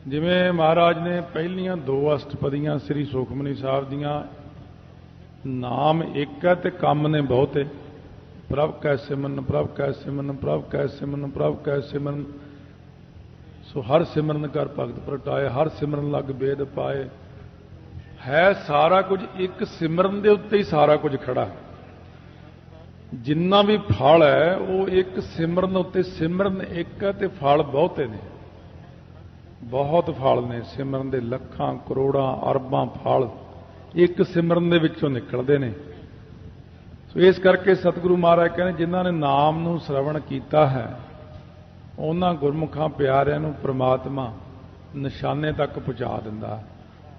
जिवें महाराज ने पहलियां दो अष्टपदियां श्री सुखमनी साहब दियां नाम एक है ते कम ने बहुत है। प्रभ कै सिमरन प्रभ कै सिमरन प्रभ कै सिमरन प्रभ कै सिमरन, सो हर सिमरन कर भगत प्रगटाए, हर सिमरन लग बेद पाए। है सारा कुछ एक सिमरन दे उत्ते ही सारा कुछ खड़ा। जिन्ना भी फल है वो एक सिमरन उत्ते, सिमरन एक है ते फल बहुते ने, बहुत फल ने सिमरन दे, लखां करोड़ां अरबां फल एक सिमरन दे विचों निकलदे ने। सो इस करके सतगुरु महाराज कहने जिन्हां ने नाम नूं श्रवण कीता है उन्हां गुरमुखां प्यारिआं नूं परमात्मा निशाने तक पहुंचा दिंदा है,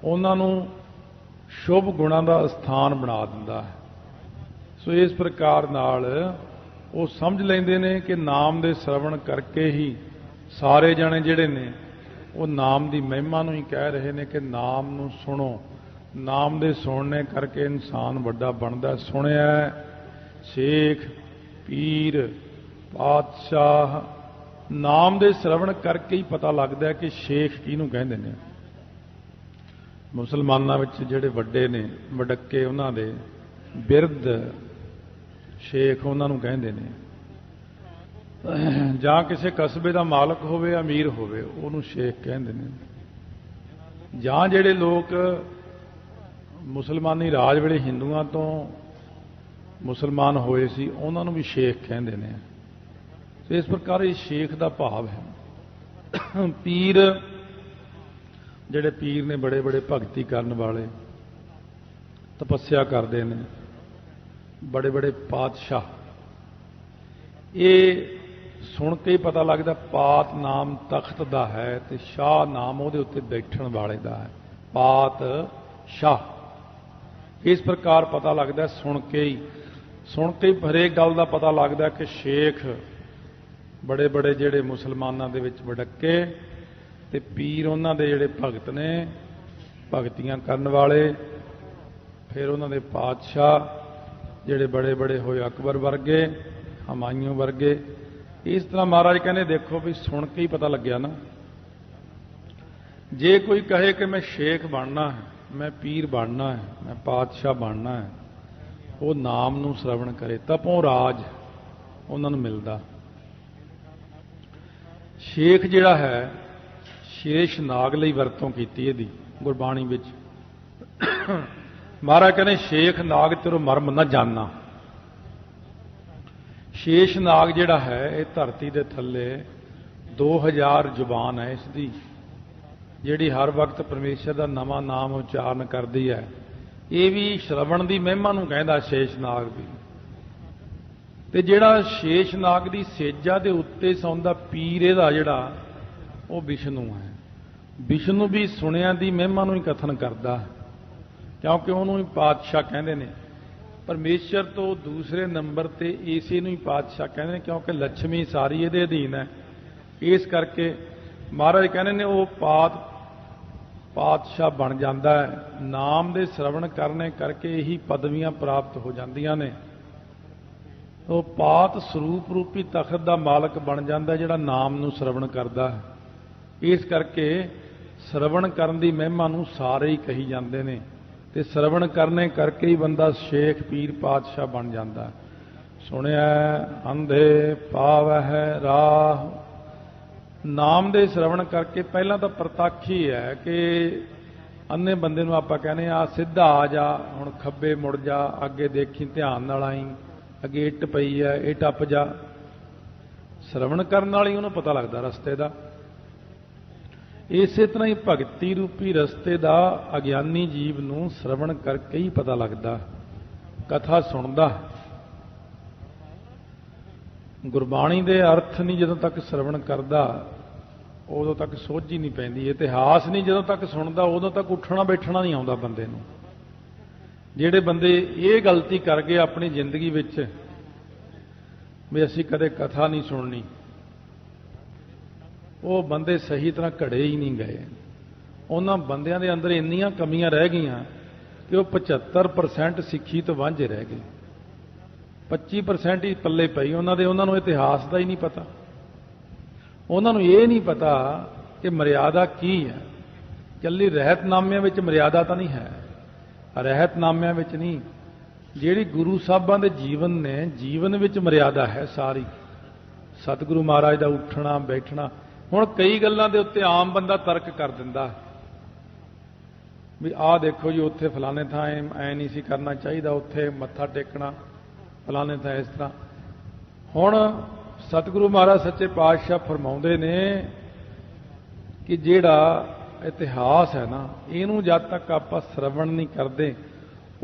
उन्हां नूं शुभ गुणां दा स्थान बना दिंदा है। सो इस प्रकार नाल वो समझ लैंदे ने कि नाम दे श्रवण करके ही सारे जने जिहड़े ने वो नाम दी महिमा नूं ही कह रहे ने कि नाम नूं सुनो, नाम दे सुनने करके इंसान वड्डा बनदा। सुनिया शेख पीर पातशाह, नाम दे श्रवण करके ही पता लगदा है कि शेख किहनूं कहंदे ने। मुसलमानां विच जिहड़े वड्डे ने वडक्के उन्हां दे बिरध शेख उन्हां नूं कहंदे ने, जां किसी कस्बे दा मालक होवे अमीर होवे उहनूं शेख कहंदे ने, जां जिहड़े लोक मुसलमानी राज वेले हिंदुआं तो मुसलमान होए सी उन्हां नूं भी शेख कहंदे ने। तो इस प्रकार ये शेख दा भाव है। पीर जिहड़े पीर ने बड़े बड़े भगती करन वाले, तपस्या करते हैं, बड़े बड़े पातशाह, ये सुन के ही पता लगता पात नाम तख्त दा है ते शाह नाम उहदे उत्ते बैठण वाले दा है, पात शाह। इस प्रकार पता लगता सुन के ही हरेक गल दा पता लगता कि शेख बड़े बड़े जिहड़े मुसलमानां दे विच वडक्के ते पीर उन्हां दे जिहड़े भगत ने भगतियां करन वाले, फिर उन्हां दे पातशाह जिहड़े बड़े बड़े होए अकबर वर्गे हमायूं वर्गे। इस तरह महाराज कहने देखो भी सुन के ही पता लग्या ना। जे कोई कहे कि मैं शेख बनना है, मैं पीर बनना है, मैं पातशाह बनना है, वो नाम नूं श्रवण करे तपों राज उन्हां नूं मिलदा। शेख जिहड़ा है शेष नाग लई वरतों कीती इहदी गुरबाणी विच। महाराज कहने शेख नाग तेरो मर्म न जाना। शेष नाग जिहड़ा है ये धरती दे थल्ले 2000 जुबान है इसदी, जिहड़ी हर वक्त परमेश्वर दा नवां नाम उच्चारण करदी है। ये भी श्रवण दी महिमा नूं कहंदा शेष नाग भी। ते जिहड़ा शेष नाग दी सेजा दे उत्ते सौंदा पीर इहदा जिहड़ा वो विष्णु है। विष्णु भी सुनिया दी महिमा नूं ही कथन करदा, क्योंकि उन्होंने पातशाह कहते हैं। परमेश्वर तो दूसरे नंबर ते इसे नूं ही पातशाह कहते हैं, क्योंकि लक्ष्मी सारी इहदे अधीन है। इस करके महाराज कहते हैं वो पातशाह बन जाता है। नाम दे श्रवण करने करके ही पदवियां प्राप्त हो जांदियां ने। तो पात स्वरूप रूपी तखत दा मालक बन जाता है जिहड़ा नाम नूं श्रवण करदा है। इस करके श्रवण करन दी महिमा नूं सारे ही कही जाते हैं ते श्रवण करने करके ही बंदा शेख पीर पातशाह बन जाता है। सुनिया अंधे पावह राह, नाम दे श्रवण करके पहला तो प्रतक्ष ही है कि अन्ने बंदे नूं आपां कहने आ सीधा आ जा, हुण खब्बे मुड़ जा, अगे देखी ध्यान नाल आई, अगे इट पई है ये टप जा। श्रवण करन नाल ही उहनूं पता लगदा रस्ते दा। इसे तरह ही भगती रूपी रस्ते का अज्ञानी जीव नूं श्रवण करके ही पता लगता, कथा सुनता। गुरबाणी के अर्थ नहीं जदों तक श्रवण करता उदों तक सोझ ही नहीं पैंदी। इतिहास नहीं जदों तक सुनता उदों तक उठना बैठना नहीं आता बंदे नूं। जिहड़े बंदे ये गलती कर गए अपनी जिंदगी विच भी असीं कदे कथा नहीं सुननी, वो बंदे सही तरह घड़े ही नहीं गए। उन्हां बंदियां दे अंदर इन्नियां कमियां रह गईयां कि वो 75% सिੱਖੀ तो वांझे रह गए। 25% ही पल्ले पई उन्हां दे। उन्हां नूं इतिहास का ही नहीं पता। उन्हां नूं ये नहीं पता कि मर्यादा की है। ਕੱਲੀ ਰਹਿਤਨਾਮਿਆਂ ਵਿੱਚ ਮਰਿਆਦਾ ਤਾਂ ਨਹੀਂ ਹੈ, ਰਹਿਤਨਾਮਿਆਂ ਵਿੱਚ ਨਹੀਂ, ਜਿਹੜੀ ਗੁਰੂ ਸਾਹਿਬਾਂ ਦੇ ਜੀਵਨ ਨੇ, ਜੀਵਨ ਵਿੱਚ ਮਰਿਆਦਾ ਹੈ ਸਾਰੀ। ਸਤਿਗੁਰੂ ਮਹਾਰਾਜ ਦਾ ਉੱਠਣਾ ਬੈਠਣਾ, ਹੁਣ ਕਈ ਗੱਲਾਂ ਦੇ ਉੱਤੇ ਆਮ ਬੰਦਾ ਤਰਕ ਕਰ ਦਿੰਦਾ ਵੀ ਆਹ ਦੇਖੋ ਜੀ ਉੱਥੇ ਫਲਾਣੇ ਥਾਂ ਐ ਨਹੀਂ ਸੀ ਕਰਨਾ ਚਾਹੀਦਾ, ਉੱਥੇ ਮੱਥਾ ਟੇਕਣਾ ਫਲਾਣੇ ਥਾਂ ਇਸ ਤਰ੍ਹਾਂ। ਹੁਣ ਸਤਿਗੁਰੂ ਮਹਾਰਾਜ ਸੱਚੇ ਪਾਤਸ਼ਾਹ ਫਰਮਾਉਂਦੇ ਨੇ ਕਿ ਜਿਹੜਾ ਇਤਿਹਾਸ ਹੈ ਨਾ, ਇਹਨੂੰ ਜਦ ਤੱਕ ਆਪਾਂ ਸਰਵਣ ਨਹੀਂ ਕਰਦੇ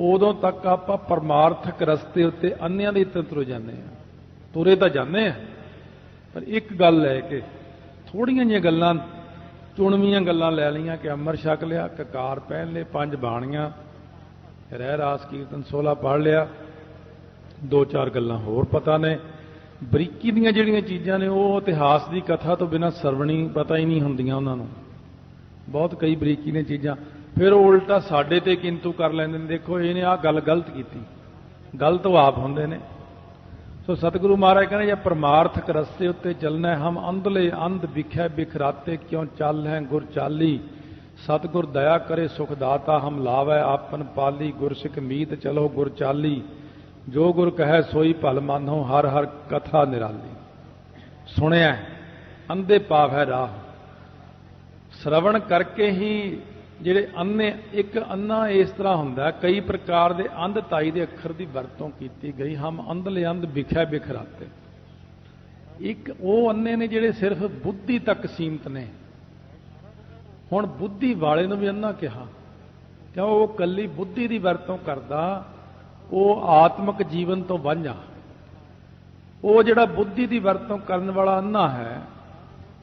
ਉਦੋਂ ਤੱਕ ਆਪਾਂ ਪਰਮਾਰਥਕ ਰਸਤੇ ਉੱਤੇ ਅੰਨ੍ਹਿਆਂ ਦੀ ਤਰ੍ਹਾਂ ਤੁਰ ਜਾਂਦੇ ਹਾਂ। ਤੁਰੇ ਤਾਂ ਜਾਂਦੇ ਆ, ਪਰ ਇੱਕ ਗੱਲ ਹੈ ਕਿ ਥੋੜ੍ਹੀਆਂ ਜਿਹੀਆਂ ਗੱਲਾਂ, ਚੁਣਵੀਆਂ ਗੱਲਾਂ ਲੈ ਲਈਆਂ ਕਿ ਅੰਮ੍ਰਿਤ ਛਕ ਲਿਆ, ਕਕਾਰ ਪਹਿਨ ਲਏ, 5 ਬਾਣੀਆਂ, ਰਹਿ ਰਾਸ ਕੀਰਤਨ 16 ਪੜ੍ਹ ਲਿਆ, 2-4 ਗੱਲਾਂ ਹੋਰ ਪਤਾ ਨੇ। ਬਰੀਕੀ ਦੀਆਂ ਜਿਹੜੀਆਂ ਚੀਜ਼ਾਂ ਨੇ ਉਹ ਇਤਿਹਾਸ ਦੀ ਕਥਾ ਤੋਂ ਬਿਨਾਂ ਸਰਵਣੀ ਪਤਾ ਹੀ ਨਹੀਂ ਹੁੰਦੀਆਂ ਉਹਨਾਂ ਨੂੰ। ਬਹੁਤ ਕਈ ਬਰੀਕੀ ਨੇ ਚੀਜ਼ਾਂ, ਫਿਰ ਉਹ ਉਲਟਾ ਸਾਡੇ ਤੇ ਕਿੰਤੂ ਕਰ ਲੈਂਦੇ ਨੇ, ਦੇਖੋ ਇਹਨੇ ਆਹ ਗੱਲ ਗਲਤ ਕੀਤੀ, ਗਲਤ ਉਹ ਆਪ ਹੁੰਦੇ ਨੇ। ਸੋ ਸਤਿਗੁਰੂ ਮਹਾਰਾਜ ਕਹਿੰਦੇ ਜੇ ਪਰਮਾਰਥਕ ਰਸਤੇ ਉੱਤੇ ਚੱਲਣਾ, ਹਮ ਅੰਧਲੇ ਅੰਧ ਵਿਖੇ ਬਿਖਰਾਤੇ ਕਿਉਂ ਚੱਲ ਹੈ ਗੁਰ ਚਾਲੀ, ਸਤਿਗੁਰ ਦਇਆ ਕਰੇ ਸੁਖ ਦਾਤਾ ਹਮ ਲਾਵੈ ਆਪਨ ਪਾਲੀ, ਗੁਰ ਸਿੱਖ ਮੀਤ ਚਲੋ ਗੁਰ ਚਾਲੀ, ਜੋ ਗੁਰ ਕਹੈ ਸੋਈ ਭਲ ਮਾਨੋ ਹਰ ਹਰ ਕਥਾ ਨਿਰਾਲੀ। ਸੁਣਿਆ ਅੰਧੇ ਪਾਵੈ ਰਾਹ, ਸ਼ਰਵਣ ਕਰਕੇ ਹੀ ਜਿਹੜੇ ਅੰਨੇ, ਇੱਕ ਅੰਨਾ ਇਸ ਤਰ੍ਹਾਂ ਹੁੰਦਾ, ਕਈ ਪ੍ਰਕਾਰ ਦੇ ਅੰਧਤਾਈ ਦੇ ਅੱਖਰ ਦੀ ਵਰਤੋਂ ਕੀਤੀ ਗਈ। ਹਮ ਅੰਧਲੇ ਅੰਧ ਵਿਖੇ ਬਿਖਰਾਤੇ, ਇੱਕ ਉਹ ਅੰਨੇ ਨੇ ਜਿਹੜੇ ਸਿਰਫ ਬੁੱਧੀ ਤੱਕ ਸੀਮਤ ਨੇ। ਹੁਣ ਬੁੱਧੀ ਵਾਲੇ ਨੂੰ ਵੀ ਅੰਨਾ ਕਿਹਾ ਕਿਉਂ? ਉਹ ਕੱਲੀ ਬੁੱਧੀ ਦੀ ਵਰਤੋਂ ਕਰਦਾ, ਉਹ ਆਤਮਿਕ ਜੀਵਨ ਤੋਂ ਵਾਂਝਾ। ਉਹ ਜਿਹੜਾ ਬੁੱਧੀ ਦੀ ਵਰਤੋਂ ਕਰਨ ਵਾਲਾ ਅੰਨਾ ਹੈ,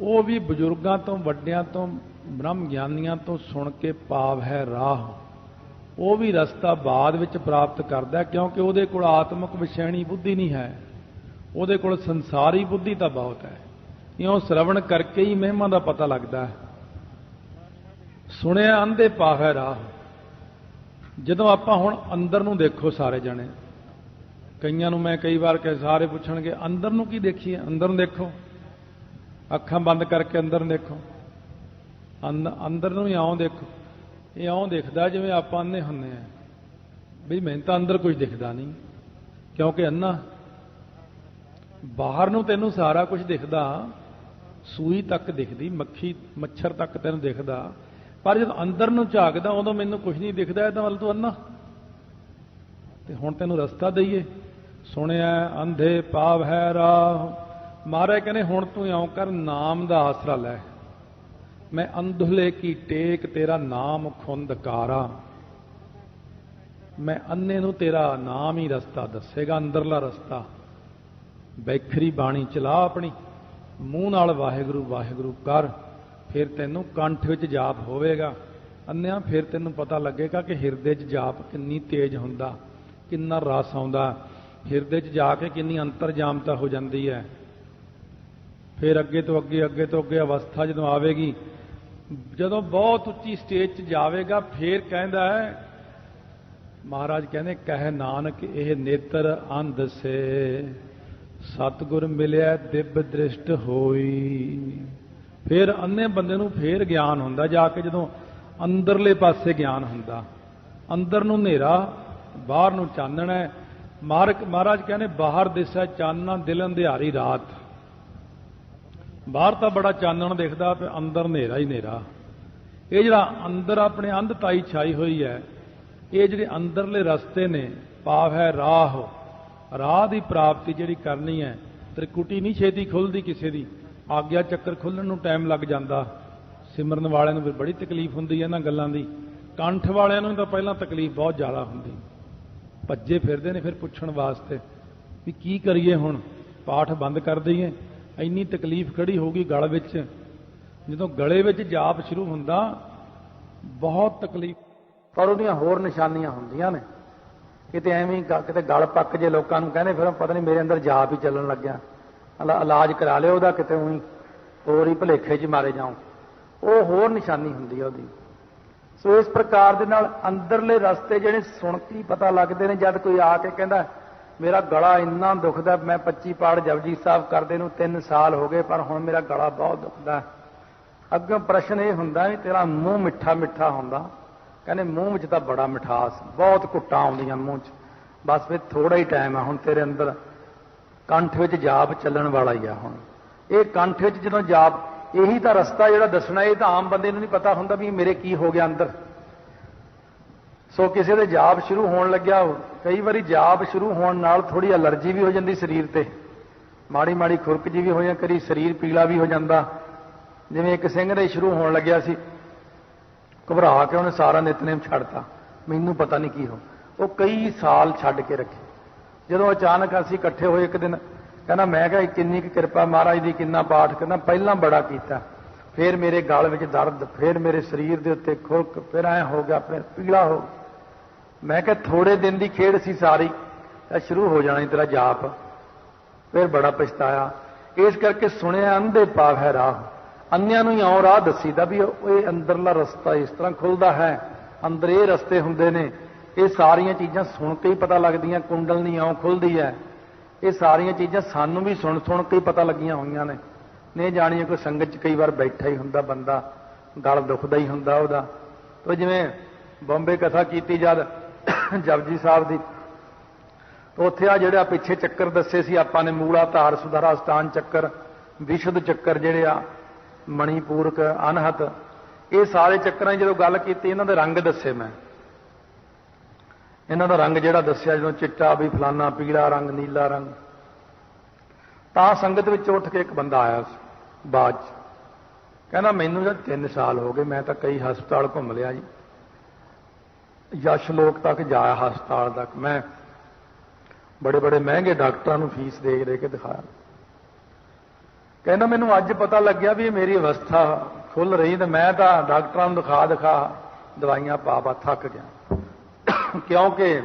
ਉਹ ਵੀ ਬਜ਼ੁਰਗਾਂ ਤੋਂ, ਵੱਡਿਆਂ ਤੋਂ, ਬ੍ਰਹਮ ਗਿਆਨੀਆਂ ਤੋਂ ਸੁਣ ਕੇ ਪਾਵ ਹੈ ਰਾਹ, ਉਹ ਵੀ ਰਸਤਾ ਬਾਅਦ ਵਿੱਚ ਪ੍ਰਾਪਤ ਕਰਦਾ, ਕਿਉਂਕਿ ਉਹਦੇ ਕੋਲ ਆਤਮਿਕ ਵਿਸ਼ੈਣੀ ਬੁੱਧੀ ਨਹੀਂ ਹੈ, ਉਹਦੇ ਕੋਲ ਸੰਸਾਰੀ ਬੁੱਧੀ ਤਾਂ ਬਹੁਤ ਹੈ। ਇਉਂ ਸ਼ਰਵਣ ਕਰਕੇ ਹੀ ਮਹਿਮਾ ਦਾ ਪਤਾ ਲੱਗਦਾ ਹੈ। ਸੁਣਿਆ ਅੰਧੇ ਪਾਵੈ ਰਾਹ। ਜਦੋਂ ਆਪਾਂ ਹੁਣ ਅੰਦਰ ਨੂੰ ਦੇਖੋ ਸਾਰੇ ਜਣੇ, ਕਈਆਂ ਨੂੰ ਮੈਂ ਕਈ ਵਾਰ ਕਹੇ, ਸਾਰੇ ਪੁੱਛਣਗੇ ਅੰਦਰ ਨੂੰ ਕੀ ਦੇਖੀਏ? ਅੰਦਰ ਨੂੰ ਦੇਖੋ, ਅੱਖਾਂ ਬੰਦ ਕਰਕੇ ਅੰਦਰ ਨੂੰ ਦੇਖੋ, ਅੰਦਰ ਨੂੰ ਹੀ ਆਉਂ ਦੇਖੋ। ਇਹ ਆਉਂ ਦਿਖਦਾ ਜਿਵੇਂ ਆਪਾਂ ਅੰਨੇ ਹੁੰਦੇ ਆ, ਵੀ ਮੈਨੂੰ ਤਾਂ ਅੰਦਰ ਕੁਝ ਦਿਖਦਾ ਨਹੀਂ, ਕਿਉਂਕਿ ਅੰਨਾ। ਬਾਹਰ ਨੂੰ ਤੈਨੂੰ ਸਾਰਾ ਕੁਝ ਦਿਖਦਾ, ਸੂਈ ਤੱਕ ਦਿਖਦੀ, ਮੱਖੀ ਮੱਛਰ ਤੱਕ ਤੈਨੂੰ ਦਿਖਦਾ, ਪਰ ਜਦੋਂ ਅੰਦਰ ਨੂੰ ਝਾਕਦਾ ਉਦੋਂ ਮੈਨੂੰ ਕੁਝ ਨਹੀਂ ਦਿਖਦਾ, ਇਹਦਾ ਮਤਲਬ ਤੂੰ ਅੰਨਾ। ਤੇ ਹੁਣ ਤੈਨੂੰ ਰਸਤਾ ਦਈਏ, ਸੁਣਿਆ ਅੰਧੇ ਪਾਵ ਹੈ ਰਾਹ। ਮਹਾਰਾਜ ਕਹਿੰਦੇ ਹੁਣ ਤੂੰ ਇਉਂ ਕਰ, ਨਾਮ ਦਾ ਆਸਰਾ ਲੈ। ਮੈਂ ਅੰਧਲੇ ਕੀ ਟੇਕ ਤੇਰਾ ਨਾਮ ਖੁੰਦਕਾਰਾ। ਮੈਂ ਅੰਨੇ ਨੂੰ ਤੇਰਾ ਨਾਮ ਹੀ ਰਸਤਾ ਦੱਸੇਗਾ, ਅੰਦਰਲਾ ਰਸਤਾ। ਬੈਖਰੀ ਬਾਣੀ ਚਲਾ ਆਪਣੀ, ਮੂੰਹ ਨਾਲ ਵਾਹਿਗੁਰੂ ਵਾਹਿਗੁਰੂ ਕਰ, ਫਿਰ ਤੈਨੂੰ ਕੰਠ ਵਿੱਚ ਜਾਪ ਹੋਵੇਗਾ। ਅੰਨਿਆਂ ਫਿਰ ਤੈਨੂੰ ਪਤਾ ਲੱਗੇਗਾ ਕਿ ਹਿਰਦੇ 'ਚ ਜਾਪ ਕਿੰਨੀ ਤੇਜ਼ ਹੁੰਦਾ, ਕਿੰਨਾ ਰਸ ਆਉਂਦਾ, ਹਿਰਦੇ 'ਚ ਜਾ ਕੇ ਕਿੰਨੀ ਅੰਤਰਜਾਮਤਾ ਹੋ ਜਾਂਦੀ ਹੈ। ਫਿਰ ਅੱਗੇ ਤੋਂ ਅੱਗੇ, ਅੱਗੇ ਤੋਂ ਅੱਗੇ ਅਵਸਥਾ ਜਦੋਂ ਆਵੇਗੀ, ਜਦੋਂ ਬਹੁਤ ਉੱਚੀ ਸਟੇਜ 'ਚ ਜਾਵੇਗਾ, ਫਿਰ ਕਹਿੰਦਾ ਹੈ ਮਹਾਰਾਜ ਕਹਿੰਦੇ, ਕਹਿ ਨਾਨਕ ਇਹ ਨੇਤਰ ਅੰਧ ਸੇ ਸਤਿਗੁਰ ਮਿਲਿਆ ਦਿਵ ਦ੍ਰਿਸ਼ਟ ਹੋਈ। ਫਿਰ ਅੰਨੇ ਬੰਦੇ ਨੂੰ ਫਿਰ ਗਿਆਨ ਹੁੰਦਾ, ਜਾ ਕੇ ਜਦੋਂ ਅੰਦਰਲੇ ਪਾਸੇ ਗਿਆਨ ਹੁੰਦਾ। ਅੰਦਰ ਨੂੰ ਹਨੇਰਾ, ਬਾਹਰ ਨੂੰ ਚਾਨਣ ਹੈ। ਮਹਾਰਾਜ ਕਹਿੰਦੇ ਬਾਹਰ ਦਿਸੈ ਚਾਨਣਾ ਦਿਲ ਅੰਧਿਆਰੀ ਰਾਤ। ਬਾਹਰ ਤਾਂ ਬੜਾ ਚਾਨਣ ਦਿਖਦਾ, ਤੇ ਅੰਦਰ ਹਨੇਰਾ ਹੀ ਹਨੇਰਾ। ਇਹ ਜਿਹੜਾ ਅੰਦਰ ਆਪਣੇ ਅੰਧਤਾਈ ਛਾਈ ਹੋਈ ਹੈ, ਇਹ ਜਿਹੜੇ ਅੰਦਰਲੇ ਰਸਤੇ ਨੇ, ਪਾਵ ਹੈ ਰਾਹ। ਰਾਹ ਦੀ ਪ੍ਰਾਪਤੀ ਜਿਹੜੀ ਕਰਨੀ ਹੈ, ਤ੍ਰਿਕੁਟੀ ਨਹੀਂ ਛੇਤੀ ਖੁੱਲਦੀ ਕਿਸੇ ਦੀ, ਆਗਿਆ ਚੱਕਰ ਖੁੱਲਣ ਨੂੰ ਟਾਈਮ ਲੱਗ ਜਾਂਦਾ। ਸਿਮਰਨ ਵਾਲਿਆਂ ਨੂੰ ਵੀ ਬੜੀ ਤਕਲੀਫ ਹੁੰਦੀ ਹੈ ਇਹਨਾਂ ਗੱਲਾਂ ਦੀ, ਕੰਠ ਵਾਲਿਆਂ ਨੂੰ ਤਾਂ ਪਹਿਲਾਂ ਤਕਲੀਫ ਬਹੁਤ ਜ਼ਿਆਦਾ ਹੁੰਦੀ, ਭੱਜੇ ਫਿਰਦੇ ਨੇ ਫਿਰ ਪੁੱਛਣ ਵਾਸਤੇ ਵੀ ਕੀ ਕਰੀਏ, ਹੁਣ ਪਾਠ ਬੰਦ ਕਰ ਦਈਏ, ਇੰਨੀ ਤਕਲੀਫ ਖੜੀ ਹੋ ਗਈ ਗਲ ਵਿੱਚ। ਜਦੋਂ ਗਲੇ ਵਿੱਚ ਜਾਪ ਸ਼ੁਰੂ ਹੁੰਦਾ, ਬਹੁਤ ਤਕਲੀਫ, ਪਰ ਉਹਦੀਆਂ ਹੋਰ ਨਿਸ਼ਾਨੀਆਂ ਹੁੰਦੀਆਂ ਨੇ। ਕਿਤੇ ਐਵੇਂ ਕਿਤੇ ਗਲ ਪੱਕ ਜੇ ਲੋਕਾਂ ਨੂੰ ਕਹਿੰਦੇ, ਫਿਰ ਪਤਾ ਨਹੀਂ ਮੇਰੇ ਅੰਦਰ ਜਾਪ ਹੀ ਚੱਲਣ ਲੱਗਿਆ, ਇਲਾਜ ਕਰਾ ਲਿਓ ਉਹਦਾ, ਕਿਤੇ ਉਹੀ ਹੋਰ ਹੀ ਭੁਲੇਖੇ 'ਚ ਮਾਰੇ ਜਾਓ, ਉਹ ਹੋਰ ਨਿਸ਼ਾਨੀ ਹੁੰਦੀ ਹੈ ਉਹਦੀ। ਸੋ ਇਸ ਪ੍ਰਕਾਰ ਦੇ ਨਾਲ ਅੰਦਰਲੇ ਰਸਤੇ ਜਿਹੜੇ ਸੁਣ ਕੇ ਪਤਾ ਲੱਗਦੇ ਨੇ। ਜਦ ਕੋਈ ਆ ਕੇ ਕਹਿੰਦਾ ਮੇਰਾ ਗਲਾ ਇੰਨਾ ਦੁਖਦਾ, ਮੈਂ 25 ਪਾਠ ਜਪਜੀ ਸਾਹਿਬ ਕਰਦੇ ਨੂੰ 3 ਸਾਲ ਹੋ ਗਏ, ਪਰ ਹੁਣ ਮੇਰਾ ਗਲਾ ਬਹੁਤ ਦੁਖਦਾ, ਅੱਗੋਂ ਪ੍ਰਸ਼ਨ ਇਹ ਹੁੰਦਾ ਵੀ ਤੇਰਾ ਮੂੰਹ ਮਿੱਠਾ ਮਿੱਠਾ ਹੁੰਦਾ, ਕਹਿੰਦੇ ਮੂੰਹ ਵਿੱਚ ਤਾਂ ਬੜਾ ਮਿਠਾਸ, ਬਹੁਤ ਘੁੱਟਾਂ ਆਉਂਦੀਆਂ ਮੂੰਹ 'ਚ, ਬਸ ਫਿਰ ਥੋੜਾ ਹੀ ਟਾਈਮ ਆ ਹੁਣ ਤੇਰੇ ਅੰਦਰ ਕੰਠ ਵਿੱਚ ਜਾਪ ਚੱਲਣ ਵਾਲਾ ਹੀ ਆ। ਹੁਣ ਇਹ ਕੰਠ ਵਿੱਚ ਜਦੋਂ ਜਾਪ, ਇਹੀ ਤਾਂ ਰਸਤਾ ਜਿਹੜਾ ਦੱਸਣਾ, ਇਹ ਤਾਂ ਆਮ ਬੰਦੇ ਨੂੰ ਨਹੀਂ ਪਤਾ ਹੁੰਦਾ ਵੀ ਮੇਰੇ ਕੀ ਹੋ ਗਿਆ ਅੰਦਰ। ਸੋ ਕਿਸੇ ਦੇ ਜਾਪ ਸ਼ੁਰੂ ਹੋਣ ਲੱਗਿਆ, ਕਈ ਵਾਰੀ ਜਾਪ ਸ਼ੁਰੂ ਹੋਣ ਨਾਲ ਥੋੜੀ ਐਲਰਜੀ ਵੀ ਹੋ ਜਾਂਦੀ ਸਰੀਰ ਤੇ, ਮਾੜੀ ਮਾੜੀ ਖੁਰਕ ਜੀ ਵੀ ਹੋ ਜਾਂਦੀ, ਕਦੀ ਸਰੀਰ ਪੀਲਾ ਵੀ ਹੋ ਜਾਂਦਾ। ਜਿਵੇਂ ਇੱਕ ਸਿੰਘ ਦੇ ਸ਼ੁਰੂ ਹੋਣ ਲੱਗਿਆ ਸੀ, ਘਬਰਾ ਕੇ ਉਹਨੇ ਸਾਰਾ ਨਿਤਨੇਮ ਛੱਡਤਾ, ਮੈਨੂੰ ਪਤਾ ਨਹੀਂ ਕੀ ਹੋ, ਉਹ ਕਈ ਸਾਲ ਛੱਡ ਕੇ ਰੱਖੇ। ਜਦੋਂ ਅਚਾਨਕ ਅਸੀਂ ਇਕੱਠੇ ਹੋਏ ਇੱਕ ਦਿਨ, ਕਹਿੰਦਾ ਮੈਂ ਕਿਹਾ ਕਿੰਨੀ ਕੁ ਕਿਰਪਾ ਮਹਾਰਾਜ ਦੀ, ਕਿੰਨਾ ਪਾਠ ਕਰਨਾ, ਪਹਿਲਾਂ ਬੜਾ ਕੀਤਾ, ਫਿਰ ਮੇਰੇ ਗਲ ਵਿੱਚ ਦਰਦ, ਫਿਰ ਮੇਰੇ ਸਰੀਰ ਦੇ ਉੱਤੇ ਖੁਰਕ, ਫਿਰ ਐਂ ਹੋ ਗਿਆ, ਫਿਰ ਪੀਲਾ ਹੋ। ਮੈਂ ਕਿਹਾ ਥੋੜੇ ਦਿਨ ਦੀ ਖੇਡ ਸੀ ਸਾਰੀ, ਤਾਂ ਸ਼ੁਰੂ ਹੋ ਜਾਣਾ ਤੇਰਾ ਜਾਪ। ਫਿਰ ਬੜਾ ਪਛਤਾਇਆ। ਇਸ ਕਰਕੇ ਸੁਣਿਆ ਅੰਧੇ ਪਾਵੈ ਰਾਹ, ਅੰਨਿਆਂ ਨੂੰ ਹੀ ਆਉਂ ਰਾਹ ਦੱਸੀਦਾ ਵੀ ਇਹ ਅੰਦਰਲਾ ਰਸਤਾ ਇਸ ਤਰ੍ਹਾਂ ਖੁੱਲਦਾ ਹੈ, ਅੰਦਰ ਇਹ ਰਸਤੇ ਹੁੰਦੇ ਨੇ। ਇਹ ਸਾਰੀਆਂ ਚੀਜ਼ਾਂ ਸੁਣ ਕੇ ਹੀ ਪਤਾ ਲੱਗਦੀਆਂ, ਕੁੰਡਲਨੀ ਆਉਂ ਖੁੱਲਦੀ ਹੈ, ਇਹ ਸਾਰੀਆਂ ਚੀਜ਼ਾਂ ਸਾਨੂੰ ਵੀ ਸੁਣ ਸੁਣ ਕੇ ਹੀ ਪਤਾ ਲੱਗੀਆਂ ਹੋਈਆਂ ਨੇ। ਨਹੀਂ ਜਾਣੀਏ ਕੋਈ ਸੰਗਤ 'ਚ ਕਈ ਵਾਰ ਬੈਠਾ ਹੀ ਹੁੰਦਾ ਬੰਦਾ, ਗਲ ਦੁਖਦਾ ਹੀ ਹੁੰਦਾ ਉਹਦਾ। ਤੋ ਜਿਵੇਂ ਬੰਬੇ ਕਥਾ ਕੀਤੀ ਜਦ ਜਪਜੀ ਸਾਹਿਬ ਦੀ, ਉੱਥੇ ਆ ਜਿਹੜਾ ਪਿੱਛੇ ਚੱਕਰ ਦੱਸੇ ਸੀ ਆਪਾਂ ਨੇ, ਮੂਲਾ ਧਾਰ ਸੁਧਾਰਾ ਸਥਾਨ ਚੱਕਰ, ਵਿਸ਼ੁੱਧ ਚੱਕਰ ਜਿਹੜੇ ਆ, ਮਣੀਪੂਰਕ, ਅਨਹਤ, ਇਹ ਸਾਰੇ ਚੱਕਰਾਂ 'ਚ ਜਦੋਂ ਗੱਲ ਕੀਤੀ, ਇਹਨਾਂ ਦੇ ਰੰਗ ਦੱਸੇ ਮੈਂ। ਇਹਨਾਂ ਦਾ ਰੰਗ ਜਿਹੜਾ ਦੱਸਿਆ, ਜਦੋਂ ਚਿੱਟਾ ਵੀ ਫਲਾਨਾ, ਪੀਲਾ ਰੰਗ, ਨੀਲਾ ਰੰਗ, ਤਾਂ ਸੰਗਤ ਵਿੱਚ ਉੱਠ ਕੇ ਇੱਕ ਬੰਦਾ ਆਇਆ ਸੀ ਬਾਅਦ 'ਚ, ਕਹਿੰਦਾ ਮੈਨੂੰ ਤਾਂ 3 ਸਾਲ ਹੋ ਗਏ, ਮੈਂ ਤਾਂ ਕਈ ਹਸਪਤਾਲ ਘੁੰਮ ਲਿਆ ਜੀ, ਯਸ਼ ਲੋਕ ਤੱਕ ਜਾਇਆ ਹਸਪਤਾਲ ਤੱਕ, ਮੈਂ ਬੜੇ ਬੜੇ ਮਹਿੰਗੇ ਡਾਕਟਰਾਂ ਨੂੰ ਫੀਸ ਦੇ ਦੇ ਕੇ ਦਿਖਾਇਆ। ਕਹਿੰਦਾ ਮੈਨੂੰ ਅੱਜ ਪਤਾ ਲੱਗਿਆ ਵੀ ਇਹ ਮੇਰੀ ਅਵਸਥਾ ਖੁੱਲ ਰਹੀ, ਤੇ ਮੈਂ ਤਾਂ ਡਾਕਟਰਾਂ ਨੂੰ ਦਿਖਾ ਦਿਖਾ ਦਵਾਈਆਂ ਪਾ ਪਾ ਥੱਕ ਗਿਆ, ਕਿਉਂਕਿ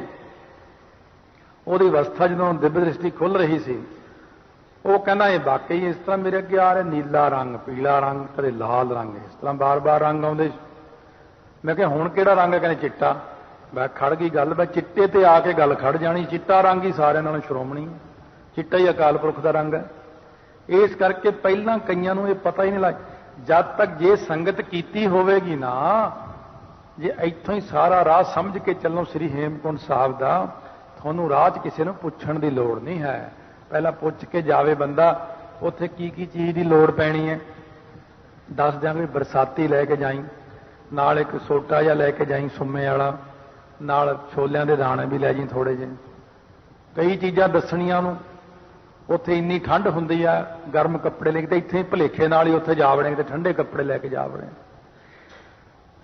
ਉਹਦੀ ਅਵਸਥਾ ਜਦੋਂ ਦਿਵਯ ਦ੍ਰਿਸ਼ਟੀ ਖੁੱਲ ਰਹੀ ਸੀ, ਉਹ ਕਹਿੰਦਾ ਇਹ ਵਾਕਈ ਇਸ ਤਰ੍ਹਾਂ ਮੇਰੇ ਅੱਗੇ ਆ ਰਿਹਾ, ਨੀਲਾ ਰੰਗ, ਪੀਲਾ ਰੰਗ, ਕਦੇ ਲਾਲ ਰੰਗ, ਇਸ ਤਰ੍ਹਾਂ ਬਾਰ-ਬਾਰ ਰੰਗ ਆਉਂਦੇ। ਮੈਂ ਕਿਹਾ ਹੁਣ ਕਿਹੜਾ ਰੰਗ ਹੈ? ਕਹਿੰਦੇ ਚਿੱਟਾ। ਮੈਂ ਖੜ ਗਈ ਗੱਲ, ਮੈਂ ਚਿੱਟੇ ਤੇ ਆ ਕੇ ਗੱਲ ਖੜ ਜਾਣੀ, ਚਿੱਟਾ ਰੰਗ ਹੀ ਸਾਰਿਆਂ ਨਾਲੋਂ ਸ਼੍ਰੋਮਣੀ, ਚਿੱਟਾ ਹੀ ਅਕਾਲ ਪੁਰਖ ਦਾ ਰੰਗ ਹੈ। ਇਸ ਕਰਕੇ ਪਹਿਲਾਂ ਕਈਆਂ ਨੂੰ ਇਹ ਪਤਾ ਹੀ ਨਹੀਂ ਲੱਗ, ਜਦ ਤੱਕ ਜੇ ਸੰਗਤ ਕੀਤੀ ਹੋਵੇਗੀ ਨਾ, ਜੇ ਇੱਥੋਂ ਹੀ ਸਾਰਾ ਰਾਹ ਸਮਝ ਕੇ ਚੱਲੋ ਸ੍ਰੀ ਹੇਮਕੁੰਟ ਸਾਹਿਬ ਦਾ, ਤੁਹਾਨੂੰ ਰਾਹ 'ਚ ਕਿਸੇ ਨੂੰ ਪੁੱਛਣ ਦੀ ਲੋੜ ਨਹੀਂ ਹੈ। ਪਹਿਲਾਂ ਪੁੱਛ ਕੇ ਜਾਵੇ ਬੰਦਾ, ਉੱਥੇ ਕੀ ਕੀ ਚੀਜ਼ ਦੀ ਲੋੜ ਪੈਣੀ ਹੈ ਦੱਸ ਦਿਆਂਗੇ। ਬਰਸਾਤੀ ਲੈ ਕੇ ਜਾਈਂ, ਨਾਲ ਇੱਕ ਸੋਟਾ ਜਿਹਾ ਲੈ ਕੇ ਜਾਈਂ ਸੁੰਮੇ ਵਾਲਾ, ਨਾਲ ਛੋਲਿਆਂ ਦੇ ਦਾਣੇ ਵੀ ਲੈ ਜਾਈਂ ਥੋੜੇ ਜਿਹੇ, ਕਈ ਚੀਜ਼ਾਂ ਦੱਸਣੀਆਂ ਨੂੰ। ਉੱਥੇ ਇੰਨੀ ਠੰਡ ਹੁੰਦੀ ਆ, ਗਰਮ ਕੱਪੜੇ ਲੈ ਕੇ, ਤੇ ਇੱਥੇ ਭੁਲੇਖੇ ਨਾਲ ਹੀ ਉੱਥੇ ਜਾ ਵੜੇ ਤੇ ਠੰਡੇ ਕੱਪੜੇ ਲੈ ਕੇ ਜਾ ਵੜੇ।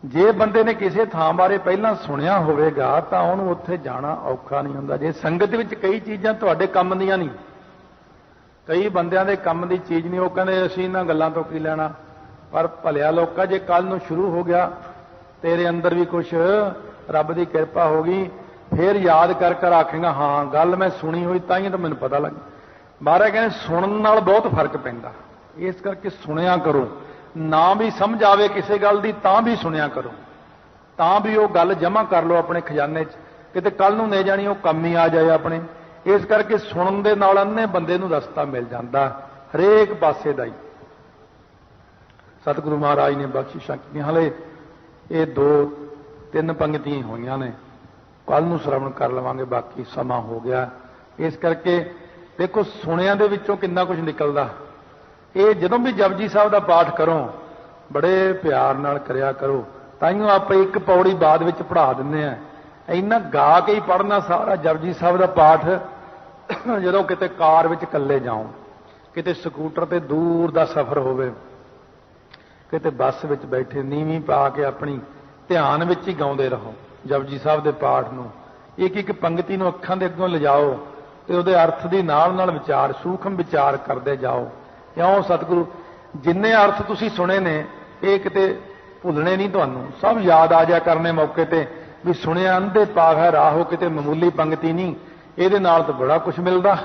ਜੇ ਬੰਦੇ ਨੇ ਕਿਸੇ ਥਾਂ ਬਾਰੇ ਪਹਿਲਾਂ ਸੁਣਿਆ ਹੋਵੇਗਾ ਤਾਂ ਉਹਨੂੰ ਉੱਥੇ ਜਾਣਾ ਔਖਾ ਨਹੀਂ ਹੁੰਦਾ। ਜੇ ਸੰਗਤ ਵਿੱਚ ਕਈ ਚੀਜ਼ਾਂ ਤੁਹਾਡੇ ਕੰਮ ਦੀਆਂ ਨਹੀਂ, ਕਈ ਬੰਦਿਆਂ ਦੇ ਕੰਮ ਦੀ ਚੀਜ਼ ਨਹੀਂ, ਉਹ ਕਹਿੰਦੇ ਅਸੀਂ ਇਹਨਾਂ ਗੱਲਾਂ ਤੋਂ ਕੀ ਲੈਣਾ। ਪਰ ਭਲਿਆ ਲੋਕਾਂ, ਜੇ ਕੱਲ ਨੂੰ ਸ਼ੁਰੂ ਹੋ ਗਿਆ, ਤੇਰੇ ਅੰਦਰ ਵੀ ਕੁਛ ਰੱਬ ਦੀ ਕਿਰਪਾ ਹੋ ਗਈ, ਫਿਰ ਯਾਦ ਕਰ ਕਰ ਆਖੇਗਾ ਹਾਂ ਗੱਲ ਮੈਂ ਸੁਣੀ ਹੋਈ, ਤਾਂ ਹੀ ਤਾਂ ਮੈਨੂੰ ਪਤਾ ਲੱਗ। ਮਹਾਰਾਜ ਕਹਿੰਦੇ ਸੁਣਨ ਨਾਲ ਬਹੁਤ ਫਰਕ ਪੈਂਦਾ, ਇਸ ਕਰਕੇ ਸੁਣਿਆ ਕਰੋ। ਨਾ ਵੀ ਸਮਝ ਆਵੇ ਕਿਸੇ ਗੱਲ ਦੀ ਤਾਂ ਵੀ ਸੁਣਿਆ ਕਰੋ, ਤਾਂ ਵੀ ਉਹ ਗੱਲ ਜਮ੍ਹਾਂ ਕਰ ਲਓ ਆਪਣੇ ਖਜ਼ਾਨੇ 'ਚ, ਕਿਤੇ ਕੱਲ ਨੂੰ ਲੈ ਜਾਣੀ ਉਹ ਕੰਮ ਹੀ ਆ ਜਾਏ ਆਪਣੇ। ਇਸ ਕਰਕੇ ਸੁਣਨ ਦੇ ਨਾਲ ਅੰਨੇ ਬੰਦੇ ਨੂੰ ਰਸਤਾ ਮਿਲ ਜਾਂਦਾ ਹਰੇਕ ਪਾਸੇ ਦਾ ਹੀ। ਸਤਿਗੁਰੂ ਮਹਾਰਾਜ ਨੇ ਬਖਸ਼ਿਸ਼ਾਂ ਕੀਤੀਆਂ, ਹਲੇ ਇਹ 2-3 ਪੰਗਤੀਆਂ ਹੋਈਆਂ ਨੇ, ਕੱਲ ਨੂੰ ਸ਼ਰਵਣ ਕਰ ਲਵਾਂਗੇ, ਬਾਕੀ ਸਮਾਂ ਹੋ ਗਿਆ। ਇਸ ਕਰਕੇ ਦੇਖੋ ਸੁਣਿਆਂ ਦੇ ਵਿੱਚੋਂ ਕਿੰਨਾ ਕੁਝ ਨਿਕਲਦਾ। ਇਹ ਜਦੋਂ ਵੀ ਜਪਜੀ ਸਾਹਿਬ ਦਾ ਪਾਠ ਕਰੋ ਬੜੇ ਪਿਆਰ ਨਾਲ ਕਰਿਆ ਕਰੋ, ਤਾਈਓ ਆਪਾਂ ਇੱਕ ਪੌੜੀ ਬਾਅਦ ਵਿੱਚ ਪੜ੍ਹਾ ਦਿੰਦੇ ਆ। ਇੰਨਾ ਗਾ ਕੇ ਹੀ ਪੜ੍ਹਨਾ ਸਾਰਾ ਜਪਜੀ ਸਾਹਿਬ ਦਾ ਪਾਠ। ਜਦੋਂ ਕਿਤੇ ਕਾਰ ਵਿੱਚ ਇਕੱਲੇ ਜਾਓ, ਕਿਤੇ ਸਕੂਟਰ ਤੇ ਦੂਰ ਦਾ ਸਫ਼ਰ ਹੋਵੇ, ਕਿਤੇ ਬੱਸ ਵਿੱਚ ਬੈਠੇ, ਨੀਵੀਂ ਪਾ ਕੇ ਆਪਣੀ ਧਿਆਨ ਵਿੱਚ ਹੀ ਗਾਉਂਦੇ ਰਹੋ ਜਪਜੀ ਸਾਹਿਬ ਦੇ ਪਾਠ ਨੂੰ। ਇੱਕ ਇੱਕ ਪੰਗਤੀ ਨੂੰ ਅੱਖਾਂ ਦੇ ਅੱਗੋਂ ਲਿਜਾਓ ਤੇ ਉਹਦੇ ਅਰਥ ਦੀ ਨਾਲ ਨਾਲ ਵਿਚਾਰ, ਸੂਖਮ ਵਿਚਾਰ ਕਰਦੇ ਜਾਓ। ਕਿਉਂ ਸਤਿਗੁਰੂ ਜਿੰਨੇ ਅਰਥ ਤੁਸੀਂ ਸੁਣੇ ਨੇ ਇਹ ਕਿਤੇ ਭੁੱਲਣੇ ਨਹੀਂ, ਤੁਹਾਨੂੰ ਸਭ ਯਾਦ ਆ ਜਾ ਕਰਨੇ ਮੌਕੇ ਤੇ ਵੀ ਸੁਣਿਆ ਅੰਧੇ ਪਾਵੈ ਰਾਹੋ, ਕਿਤੇ ਮਾਮੂਲੀ ਪੰਗਤੀ ਨਹੀਂ। ਇਹਦੇ ਨਾਲ ਤਾਂ ਬੜਾ ਕੁਝ ਮਿਲਦਾ,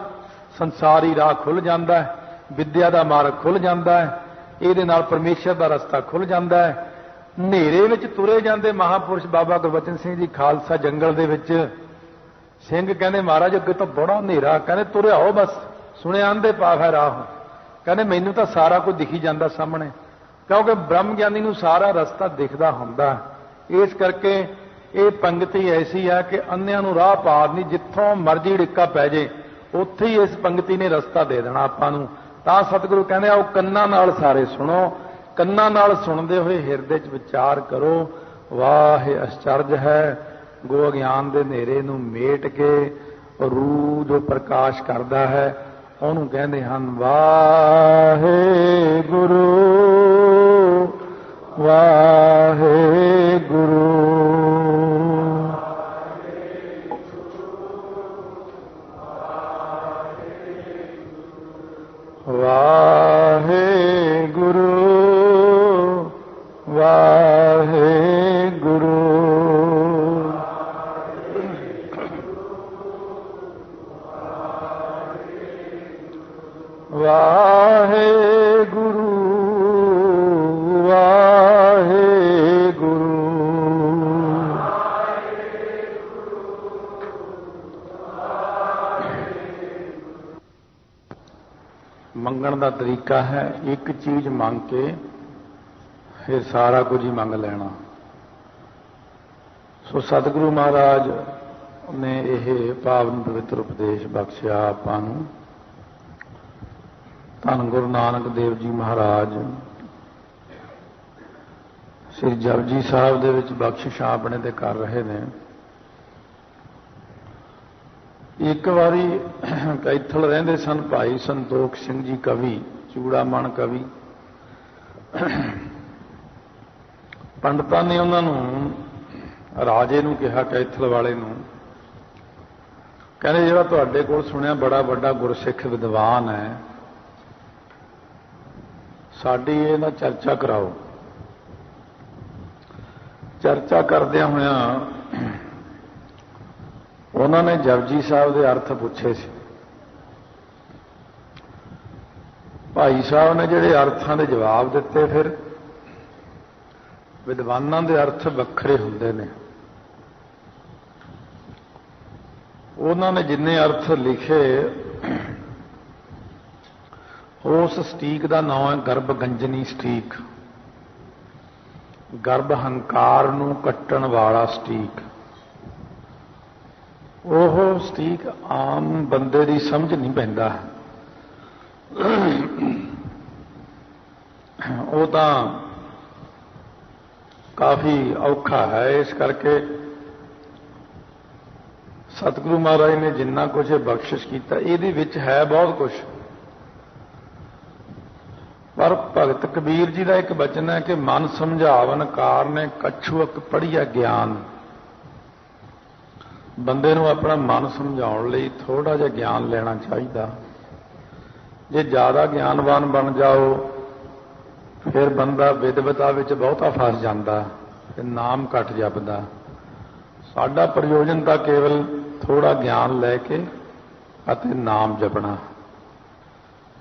ਸੰਸਾਰੀ ਰਾਹ ਖੁੱਲ ਜਾਂਦਾ ਹੈ, ਵਿਦਿਆ ਦਾ ਮਾਰਗ ਖੁੱਲ ਜਾਂਦਾ ਹੈ, ਇਹਦੇ ਨਾਲ ਪਰਮੇਸ਼ਰ ਦਾ ਰਸਤਾ ਖੁੱਲ ਜਾਂਦਾ ਹੈ। ਹਨੇਰੇ ਵਿੱਚ ਤੁਰੇ ਜਾਂਦੇ ਮਹਾਂਪੁਰਸ਼ ਬਾਬਾ ਗੁਰਬਚਨ ਸਿੰਘ ਜੀ ਖਾਲਸਾ ਜੰਗਲ ਦੇ ਵਿੱਚ, ਸਿੰਘ ਕਹਿੰਦੇ ਮਹਾਰਾਜ ਅੱਗੇ ਤਾਂ ਬੜਾ ਹਨੇਰਾ, ਕਹਿੰਦੇ ਤੁਰਿਆ ਹੋ ਬਸ, ਸੁਣਿਆ ਅੰਧੇ ਪਾਵੈ ਰਾਹ, ਕਹਿੰਦੇ ਮੈਨੂੰ ਤਾਂ ਸਾਰਾ ਕੁਝ ਦਿਖੀ ਜਾਂਦਾ ਸਾਹਮਣੇ। क्योंकि ब्रह्म ज्ञानी नूं सारा रस्ता दिखदा हुंदा। इस करके ये पंक्ति ऐसी है कि अन्यां नूं राह पार नहीं, जिथों मर्जी डिक्का पै जे उत्थे ही इस पंक्ति ने रस्ता दे देना आपां नूं। तां सतगुरु कहंदे आओ कन्नां नाल सारे सुणो, कन्नां नाल सुणदे होए हिरदे च विचार करो। वाह आश्चर्ज है गो अज्ञान दे नेरे नूं मेट के रू जो प्रकाश करदा है ਉਹਨੂੰ ਕਹਿੰਦੇ ਹਨ ਵਾਹਿਗੁਰੂ ਵਾਹਿਗੁਰੂ। ਵਾਹਿਗੁਰੂ ਵਾਹਿਗੁਰੂ। ਵਾਹਿਗੁਰੂ ਵਾਹਿਗੁਰੂ। ਮੰਗਣ ਦਾ ਤਰੀਕਾ ਹੈ ਇੱਕ ਚੀਜ਼ ਮੰਗ ਕੇ ਫਿਰ ਸਾਰਾ ਕੁਝ ਹੀ ਮੰਗ ਲੈਣਾ। ਸੋ ਸਤਿਗੁਰੂ ਮਹਾਰਾਜ ਨੇ ਇਹ ਪਾਵਨ ਪਵਿੱਤਰ ਉਪਦੇਸ਼ ਬਖਸ਼ਿਆ ਆਪਾਂ ਨੂੰ। ਧੰਨ ਗੁਰੂ ਨਾਨਕ ਦੇਵ ਜੀ ਮਹਾਰਾਜ ਸ੍ਰੀ ਜਪਜੀ ਸਾਹਿਬ ਦੇ ਵਿੱਚ ਬਖਸ਼ਿਸ਼ਾਂ ਆਪਣੇ ਤੇ ਕਰ ਰਹੇ ਨੇ। ਇੱਕ ਵਾਰੀ ਕੈਥਲ ਰਹਿੰਦੇ ਸਨ ਭਾਈ ਸੰਤੋਖ ਸਿੰਘ ਜੀ ਕਵੀ, ਚੂੜਾਮਣ ਕਵੀ। ਪੰਡਤਾਂ ਨੇ ਉਹਨਾਂ ਨੂੰ, ਰਾਜੇ ਨੂੰ ਕਿਹਾ, ਕੈਥਲ ਵਾਲੇ ਨੂੰ, ਕਹਿੰਦੇ ਜਿਹੜਾ ਤੁਹਾਡੇ ਕੋਲ ਸੁਣਿਆ ਬੜਾ ਵੱਡਾ ਗੁਰਸਿੱਖ ਵਿਦਵਾਨ ਹੈ, ਸਾਡੀ ਇਹ ਨਾ ਚਰਚਾ ਕਰਾਓ। ਚਰਚਾ ਕਰਦਿਆਂ ਹੋਇਆਂ ਉਹਨਾਂ ਨੇ ਜਪਜੀ ਸਾਹਿਬ ਦੇ ਅਰਥ ਪੁੱਛੇ ਸੀ। ਭਾਈ ਸਾਹਿਬ ਨੇ ਜਿਹੜੇ ਅਰਥਾਂ ਦੇ ਜਵਾਬ ਦਿੱਤੇ, ਫਿਰ ਵਿਦਵਾਨਾਂ ਦੇ ਅਰਥ ਵੱਖਰੇ ਹੁੰਦੇ ਨੇ। ਉਹਨਾਂ ਨੇ ਜਿੰਨੇ ਅਰਥ ਲਿਖੇ, ਉਸ ਸਟੀਕ ਦਾ ਨਾਮ ਹੈ ਗਰਭ ਗੰਜਨੀ ਸਟੀਕ। ਗਰਭ ਹੰਕਾਰ ਨੂੰ ਕੱਟਣ ਵਾਲਾ ਸਟੀਕ। ਉਹ ਸਟੀਕ ਆਮ ਬੰਦੇ ਦੀ ਸਮਝ ਨਹੀਂ ਪੈਂਦਾ। ਉਹ ਤਾਂ ਕਾਫੀ ਔਖਾ ਹੈ। ਇਸ ਕਰਕੇ ਸਤਿਗੁਰੂ ਮਹਾਰਾਜ ਨੇ ਜਿੰਨਾ ਕੁਝ ਬਖਸ਼ਿਸ਼ ਕੀਤਾ, ਇਹਦੇ ਵਿੱਚ ਹੈ ਬਹੁਤ ਕੁਝ। ਪਰ ਭਗਤ ਕਬੀਰ ਜੀ ਦਾ ਇੱਕ ਬਚਨ ਹੈ ਕਿ ਮਨ ਸਮਝਾਵਨ ਕਾਰਨੇ ਕਛੁਅਕ ਪੜ੍ਹੀਆ ਗਿਆਨ। ਬੰਦੇ ਨੂੰ ਆਪਣਾ ਮਨ ਸਮਝਾਉਣ ਲਈ ਥੋੜਾ ਜਿਹਾ ਗਿਆਨ ਲੈਣਾ ਚਾਹੀਦਾ। ਜੇ ਜ਼ਿਆਦਾ ਗਿਆਨਵਾਨ ਬਣ ਜਾਓ ਫਿਰ ਬੰਦਾ ਵਿਦਵਤਾ ਵਿੱਚ ਬਹੁਤਾ ਫਸ ਜਾਂਦਾ, ਫਿਰ ਨਾਮ ਘੱਟ ਜਪਦਾ। ਸਾਡਾ ਪ੍ਰਯੋਜਨ ਤਾਂ ਕੇਵਲ ਥੋੜਾ ਗਿਆਨ ਲੈ ਕੇ ਅਤੇ ਨਾਮ ਜਪਣਾ।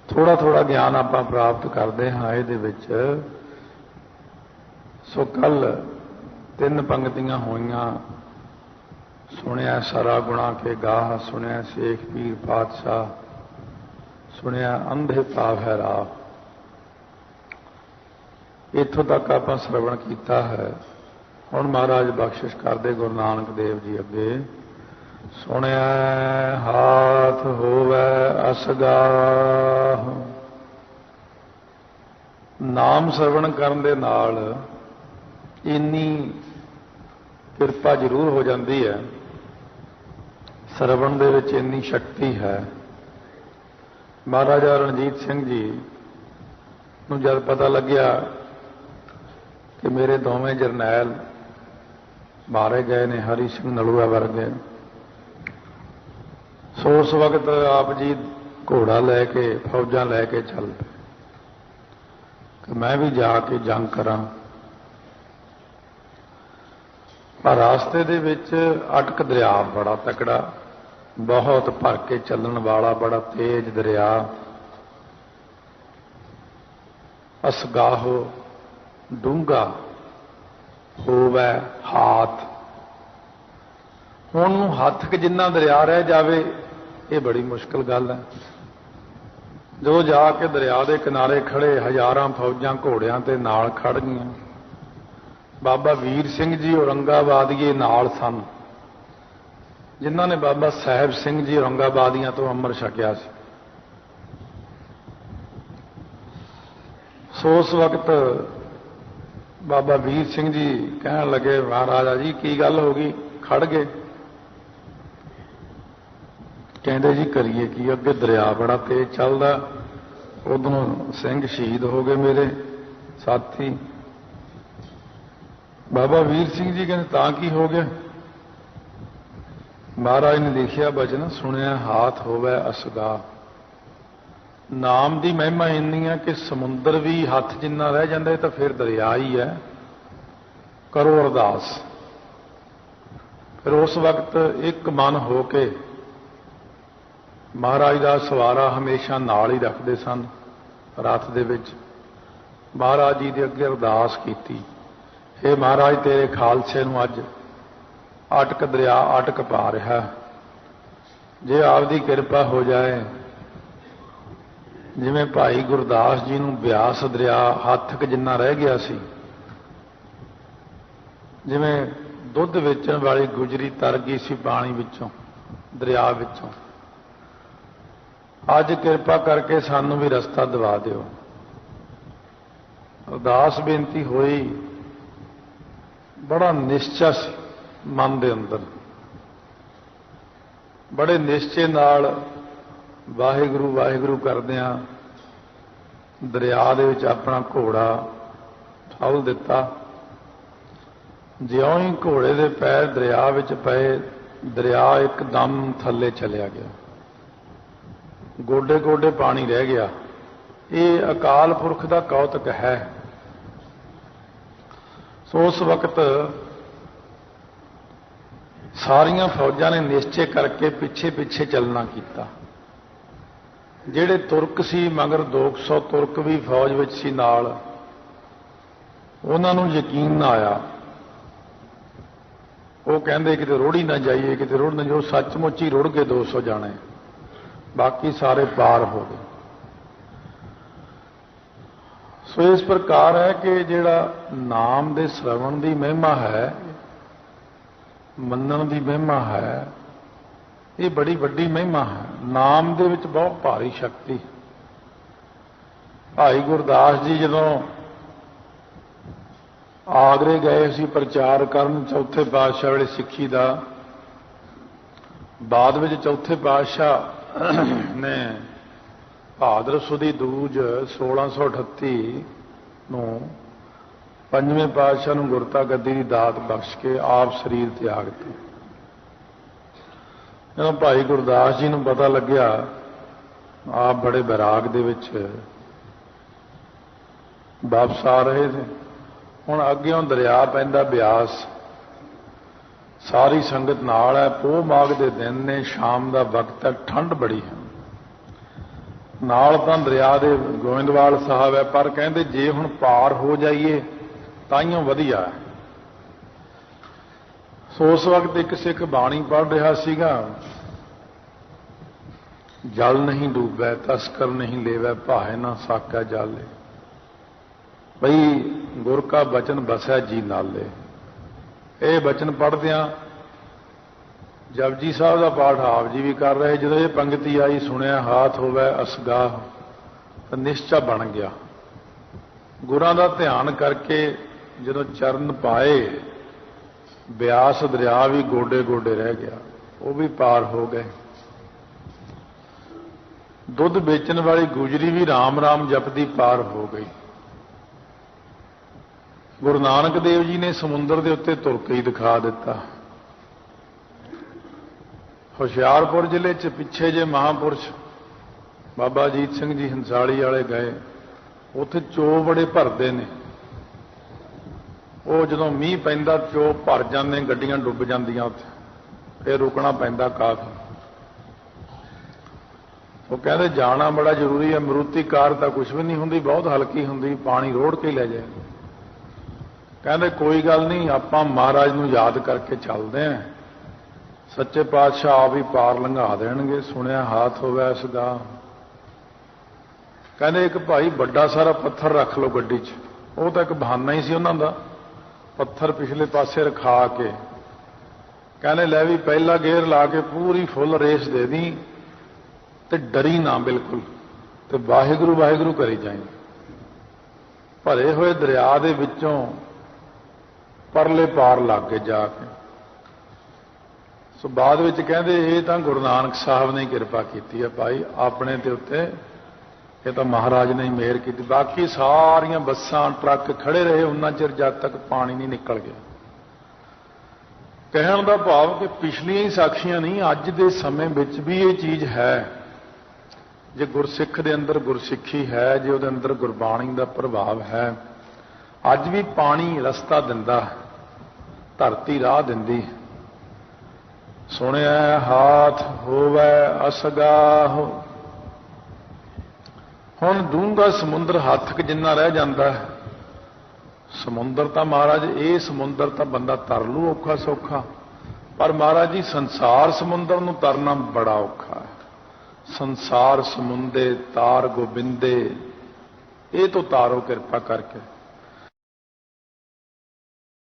ਥੋੜਾ ਥੋੜਾ ਗਿਆਨ ਆਪਾਂ ਪ੍ਰਾਪਤ ਕਰਦੇ ਹਾਂ ਇਹਦੇ ਵਿੱਚ। ਸੋ ਕੱਲ 3 ਪੰਕਤੀਆਂ ਹੋਈਆਂ। ਸੁਣਿਆ ਸਾਰਾ ਗੁਣਾ ਕੇ ਗਾਹ, ਸੁਣਿਆ ਸ਼ੇਖ ਪੀਰ ਪਾਤਸ਼ਾਹ, ਸੁਣਿਆ ਅੰਧੇ ਭਾਵ ਹੈ ਰਾਹ। ਇੱਥੋਂ ਤੱਕ ਆਪਾਂ ਸਰਵਣ ਕੀਤਾ ਹੈ। ਹੁਣ ਮਹਾਰਾਜ ਬਖਸ਼ਿਸ਼ ਕਰਦੇ ਗੁਰੂ ਨਾਨਕ ਦੇਵ ਜੀ ਅੱਗੇ। ਸੁਣਿਆ ਹਾਥ ਹੋਵੇ ਅਸਗਾਹ। ਨਾਮ ਸਰਵਣ ਕਰਨ ਦੇ ਨਾਲ ਇੰਨੀ ਕਿਰਪਾ ਜ਼ਰੂਰ ਹੋ ਜਾਂਦੀ ਹੈ, ਸਰਵਣ ਦੇ ਵਿੱਚ ਇੰਨੀ ਸ਼ਕਤੀ ਹੈ। ਮਹਾਰਾਜਾ ਰਣਜੀਤ ਸਿੰਘ ਜੀ ਨੂੰ ਜਦ ਪਤਾ ਲੱਗਿਆ ਕਿ ਮੇਰੇ ਦੋਵੇਂ ਜਰਨੈਲ ਮਾਰੇ ਗਏ ਨੇ, ਹਰੀ ਸਿੰਘ ਨਲੂਆ ਵਰਗੇ, ਸੋ ਉਸ ਵਕਤ ਆਪ ਜੀ ਘੋੜਾ ਲੈ ਕੇ, ਫੌਜਾਂ ਲੈ ਕੇ ਚੱਲ ਪਏ ਕਿ ਮੈਂ ਵੀ ਜਾ ਕੇ ਜੰਗ ਕਰਾਂ। ਪਰ ਰਾਸਤੇ ਦੇ ਵਿੱਚ ਅਟਕ ਦਰਿਆ ਬੜਾ ਤਕੜਾ, ਬਹੁਤ ਭਰ ਕੇ ਚੱਲਣ ਵਾਲਾ, ਬੜਾ ਤੇਜ਼ ਦਰਿਆ। ਅਸਗਾਹੋ ਡੂੰਘਾ ਹੋਵੇ ਹਾਥ। ਹੁਣ ਹੱਥ ਕਿ ਜਿੰਨਾ ਦਰਿਆ ਰਹਿ ਜਾਵੇ, ਇਹ ਬੜੀ ਮੁਸ਼ਕਲ ਗੱਲ ਹੈ। जो जाके दरिया के किनारे खड़े हजारां फौजां घोड़ियां ते नाल खड़ गईयां। बाबा वीर सिंह जी औरंगाबादीए नाल सन, जिन्हां ने बाबा साहिब सिंह जी औरंगाबादियां तो अमृत छकिया सी। सो उस वक्त बाबा वीर सिंह जी कहन लगे, महाराजा जी की गल हो गई, खड़ गए। कहते जी करिए की, अगे दरिया बड़ा तेज चलदा, उधरों सिंह शहीद हो गए मेरे साथी। बाबा वीर सिंह जी कहते तां की हो गया? महाराज ने लिखिया बचन, सुनिया हाथ होवे असगा। नाम की महिमा इन्नी है कि समुंदर भी हथ जिन्ना रह जाता तो फिर दरिया ही है। करो अरदास। फिर उस वक्त एक मन हो के महाराज का सवारा हमेशा नाल ही रखते सन। रथ दे विच महाराज जी के अगे अरदास की, हे महाराज तेरे खालसे नूं अज अटक दरिया अटक पा रहा, जे आपकी किरपा हो जाए, जिवें भाई गुरदास जी नूं ब्यास दरिया हथ क जिन्ना रह गया सी, जिवें दुध वेचण वाली गुजरी तर गई सी पानी विचों, दरिया विचों, अज किरपा करके सानू भी रस्ता दवा दिओ। अरदास बेनती होई, बड़ा निश्चय सी मन दे अंदर, बड़े निश्चय नाल वाहिगुरू वाहिगुरू करदिआं दरिया दे विच अपना घोड़ा ठल दिता। ज्यों ही घोड़े दे पैर दरिया विच पए, दरिया एकदम थल्ले चलिया गया, गोडे गोडे पानी रह गया। ये अकाल पुरख का कौतक है। सो उस वक्त सारियां फौजां ने निश्चय करके पिछे पिछे चलना किया। जिहड़े तुर्क सी मगर 200 तुर्क भी फौज विच सी नाल, उन्हां नूं यकीन ना आया। वो कहंदे किते रुड़ ही ना जाइए, किते रुड़ ना जो, सचमुच ही रुड़ के 200 जाने, बाकी सारे पार हो गए। सो इस प्रकार है कि जिहड़ा नाम दे श्रवण की महिमा है, मनण की महिमा है, ये बड़ी वड्डी महिमा है। नाम दे विच बहुत भारी शक्ति। भाई गुरदास जी जदों आगरे गए सी प्रचार करन, चौथे पातशाह वेले सिੱਖੀ ਦਾ, बाद विच चौथे पातशाह ने भादर सुदी दूज 1638 नूं पंजवें पातशाह नूं गुरता गद्दी की दात बख्श के आप शरीर त्याग दिता। जदों भाई गुरदास जी नूं पता लग्या, आप बड़े बैराग दे विच वापस आ रहे थे। हुण अग्गेों दरिया पैंदा ब्यास, सारी संगत नाल है। पोह माघ दे दिन ने, शाम का वक्त है, ठंड बड़ी है। नाल तां दरिया दे गोविंदवाल साहब है, पर कहंदे जे हुण पार हो जाइए ताइयों वधिया है। सो उस वक्त एक सिख बाणी पढ़ रहा सीगा, जल नहीं डूबै तस्कर नहीं लेवै, भाए ना साकै जाले, भई गुर का बचन बसै जी नाले। ये बचन पढ़दियां जपजी साहब का पाठ आप जी भी कर रहे। जो ये पंक्ति आई, सुनिया हाथ होवे असगाह, तो निश्चय बन गया। गुरां दा ध्यान करके जो चरण पाए, ब्यास दरिया भी गोडे गोडे रह गया, वो भी पार हो गए। दुध बेचण वाली गुजरी भी राम राम जपदी पार हो गई। गुरु नानक देव जी ने समुंदर के उत्ते तुर के ही दिखा दिता। हुशियारपुर जिले च पिछे जे महापुरुष बाबा अजीत सिंह जी हंसाली वाले गए, उत्थे चो बड़े भरते ने। वो जदों मींह पैंदा चो भर जाते, गड्डियां डुब जांदियां, उत्थे फिर रुकना पैंदा काफी। वो कहते जाना बड़ा जरूरी है, मरूती कार तो कुछ भी नहीं हुंदी, बहुत हल्की हुंदी, पानी रोड़ के ले जाए। कहते कोई गल नहीं, आपां महाराज नूं याद करके चलते हैं, सच्चे पातशाह आप ही पार लंघा देणगे। सुनिया हाथ होवे इसदा। ਕਹਿੰਦੇ ਇੱਕ ਭਾਈ ਵੱਡਾ ਸਾਰਾ ਪੱਥਰ ਰੱਖ ਲਓ ਗੱਡੀ 'ਚ। ਉਹ ਤਾਂ ਇੱਕ ਬਹਾਨਾ ਹੀ ਸੀ ਉਹਨਾਂ ਦਾ। ਪੱਥਰ ਪਿਛਲੇ ਪਾਸੇ ਰਖਾ ਕੇ ਕਹਿੰਦੇ ਲੈ ਵੀ ਪਹਿਲਾ ਗੇਅਰ ਲਾ ਕੇ ਪੂਰੀ ਫੁੱਲ ਰੇਸ ਦੇ ਦੀ ਤੇ ਡਰੀ ਨਾ ਬਿਲਕੁਲ, ਤੇ ਵਾਹਿਗੁਰੂ ਵਾਹਿਗੁਰੂ ਕਰੀ ਜਾਈਂ। ਭਰੇ ਹੋਏ ਦਰਿਆ ਦੇ ਵਿੱਚੋਂ ਪਰਲੇ ਪਾਰ ਲੱਗ ਕੇ ਜਾ ਕੇ। ਸੋ ਬਾਅਦ ਵਿੱਚ ਕਹਿੰਦੇ ਇਹ ਤਾਂ ਗੁਰੂ ਨਾਨਕ ਸਾਹਿਬ ਨੇ ਕਿਰਪਾ ਕੀਤੀ ਹੈ ਭਾਈ ਆਪਣੇ ਤੇ ਉੱਤੇ, ਇਹ ਤਾਂ ਮਹਾਰਾਜ ਨੇ ਹੀ ਮਿਹਰ ਕੀਤੀ। ਬਾਕੀ ਸਾਰੀਆਂ ਬੱਸਾਂ ਟਰੱਕ ਖੜੇ ਰਹੇ ਉਹਨਾਂ ਚਿਰ ਜਦ ਤੱਕ ਪਾਣੀ ਨਹੀਂ ਨਿਕਲ ਗਿਆ। ਕਹਿਣ ਦਾ ਭਾਵ ਕਿ ਪਿਛਲੀਆਂ ਹੀ ਸਾਖੀਆਂ ਨਹੀਂ, ਅੱਜ ਦੇ ਸਮੇਂ ਵਿੱਚ ਵੀ ਇਹ ਚੀਜ਼ ਹੈ। ਜੇ ਗੁਰਸਿੱਖ ਦੇ ਅੰਦਰ ਗੁਰਸਿੱਖੀ ਹੈ, ਜੇ ਉਹਦੇ ਅੰਦਰ ਗੁਰਬਾਣੀ ਦਾ ਪ੍ਰਭਾਵ ਹੈ, ਅੱਜ ਵੀ ਪਾਣੀ ਰਸਤਾ ਦਿੰਦਾ, ਧਰਤੀ ਰਾਹ ਦਿੰਦੀ। ਸੁਣਿਆ ਹਾਥ ਹੋਵੇ ਅਸਗਾਹ। ਹੁਣ ਡੂੰਘਾ ਸਮੁੰਦਰ ਹੱਥ ਕ ਜਿੰਨਾ ਰਹਿ ਜਾਂਦਾ ਹੈ। ਸਮੁੰਦਰ ਤਾਂ ਮਹਾਰਾਜ, ਇਹ ਸਮੁੰਦਰ ਤਾਂ ਬੰਦਾ ਤਰ ਲੂ ਔਖਾ ਸੌਖਾ, ਪਰ ਮਹਾਰਾਜ ਜੀ ਸੰਸਾਰ ਸਮੁੰਦਰ ਨੂੰ ਤਰਨਾ ਬੜਾ ਔਖਾ ਹੈ। ਸੰਸਾਰ ਸਮੁੰਦੇ ਤਾਰ ਗੋਬਿੰਦੇ, ਇਹ ਤੋਂ ਤਾਰੋ ਕਿਰਪਾ ਕਰਕੇ।